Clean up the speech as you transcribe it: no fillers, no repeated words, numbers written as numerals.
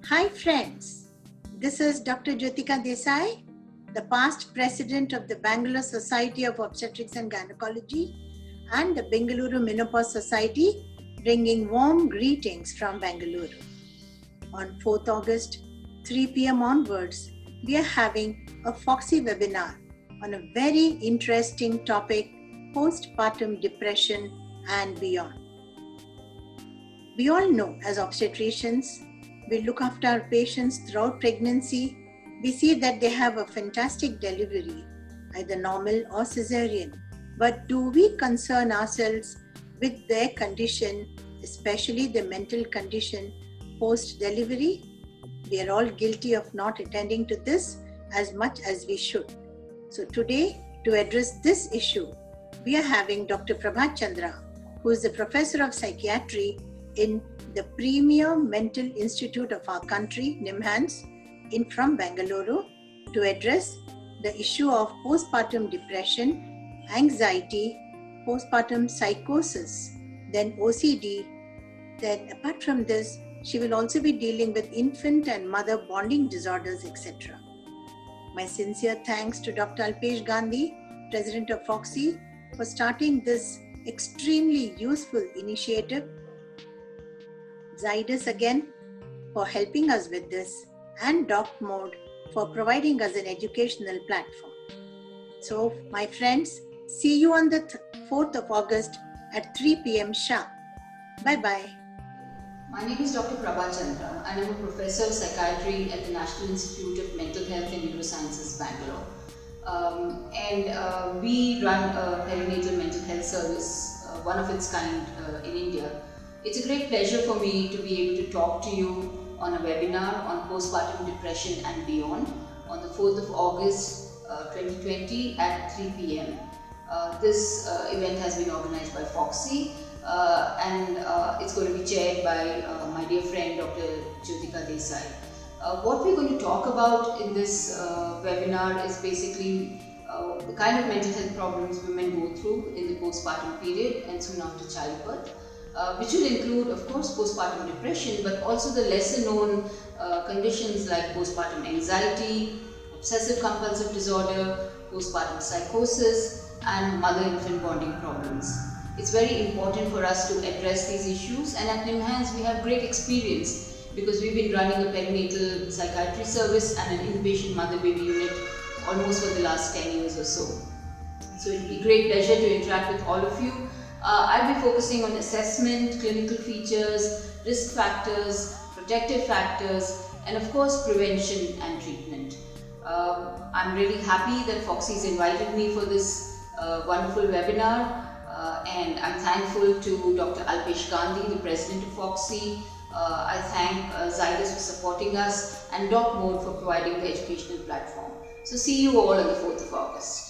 Hi friends, this is Dr. Jyotika Desai, the past president of the Bangalore Society of Obstetrics and Gynecology and the Bengaluru Menopause Society, bringing warm greetings from Bengaluru. On 4th August, 3 p.m. onwards, we are having a Foxy webinar on a very interesting topic, postpartum depression and beyond. We all know as obstetricians, we look after our patients throughout pregnancy. We see that they have a fantastic delivery, either normal or cesarean. But do we concern ourselves with their condition, especially the mental condition post-delivery? We are all guilty of not attending to this as much as we should. So today, to address this issue, we are having Dr. Prabhat Chandra, who is the professor of psychiatry in the premier mental institute of our country, NIMHANS, from Bengaluru, to address the issue of postpartum depression, anxiety, postpartum psychosis, then OCD. Then apart from this, she will also be dealing with infant and mother bonding disorders, etc. My sincere thanks to Dr. Alpesh Gandhi, President of Foxy, for starting this extremely useful initiative. Zydus again for helping us with this, and Doc Mode for providing us an educational platform. So my friends, see you on the 4th of August at 3 p.m. sharp. Bye-bye. My name is Dr. Prabhat Chandra and I'm a professor of psychiatry at the National Institute of Mental Health and Neurosciences, Bangalore. We run a perinatal mental health service, one of its kind in India. It's a great pleasure for me to be able to talk to you on a webinar on postpartum depression and beyond on the 4th of August 2020 at 3 p.m. This event has been organized by Foxy and it's going to be chaired by my dear friend Dr. Jyotika Desai. What we're going to talk about in this webinar is basically the kind of mental health problems women go through in the postpartum period and soon after childbirth. Which will include, of course, postpartum depression, but also the lesser known conditions like postpartum anxiety, obsessive compulsive disorder, postpartum psychosis, and mother-infant bonding problems. It's very important for us to address these issues, and at NIMHANS we have great experience because we've been running a perinatal psychiatry service and an inpatient mother-baby unit almost for the last 10 years or so. So it'll be a great pleasure to interact with all of you. I'll be focusing on assessment, clinical features, risk factors, protective factors, and of course prevention and treatment. I'm really happy that Foxy's invited me for this wonderful webinar and I'm thankful to Dr. Alpesh Gandhi, the President of Foxy. I thank Zydus for supporting us and Doc Mode for providing the educational platform. So see you all on the 4th of August.